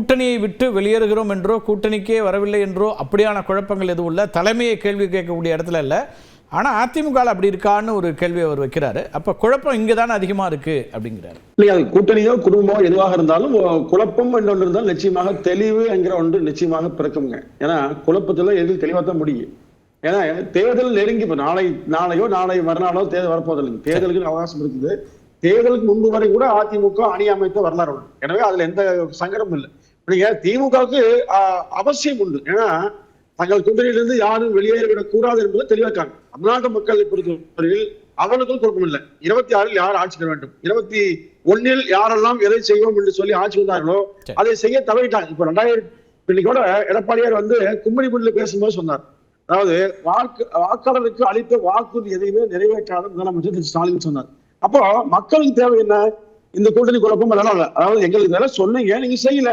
கூட்டணியை விட்டு வெளியேறுகிறோம் என்றோ கூட்டணிக்கே வரவில்லை என்றோ அப்படியான குழப்பங்கள் எதுவும் இல்லை, தலைமையை கேள்வி கேட்கக்கூடிய இடத்துல இல்லை. ஆனால் அதிமுக அப்படி இருக்கான்னு ஒரு கேள்வி அவர் வைக்கிறாரு. அப்போ குழப்பம் இங்கே தானே அதிகமாக இருக்கு அப்படிங்கிறாரு. இல்லையா, கூட்டணியோ குடும்பமோ எதுவாக இருந்தாலும் குழப்பம் என்று ஒன்று இருந்தால் நிச்சயமாக தெளிவு என்கிற ஒன்று நிச்சயமாக பிறக்குங்க. ஏன்னா குழப்பத்துல எது தெளிவாக தான் முடியும். ஏன்னா தேர்தல் நெருங்கி இப்ப நாளை மறுநாளோ தேர்தல் வரப்போதில்லைங்க. தேர்தலுக்கு அவகாசம் இருக்குது. தேர்தலுக்கு முன்பு வரை கூட அதிமுக அணி அமைத்த வரலாறு உண்டு. எனவே அதுல எந்த சங்கடமும் இல்லை. நீங்க திமுகவுக்கு அவசியம் உண்டு. ஏன்னா தங்கள் கூட்டணியிலிருந்து யாரும் வெளியேறிவிடக் கூடாது என்பதை தெளிவாக்காங்க. தமிழ்நாட்டு மக்களை பொறுத்தவரையில் அவனுக்கும் குழப்பம் இல்லை. 26 யார் ஆட்சிக்கு வேண்டும், 21 யாரெல்லாம் எதை செய்வோம் என்று சொல்லி ஆட்சி வந்தார்களோ அதை செய்ய தவறிட்டாங்க. இப்ப 2000 கூட எடப்பாடியார் கும்மிடிபுண்ணில பேசும்போது சொன்னார், அதாவது வாக்காளருக்கு அளித்த வாக்குறுதி எதையுமே நிறைவேற்றாத முதலமைச்சர் ஸ்டாலின் சொன்னார். அப்போ மக்களுக்கு தேவை என்ன? இந்த கூட்டணி குழப்பம் அதனால, அதாவது எங்களுக்கு சொன்னீங்க, நீங்க செய்யல.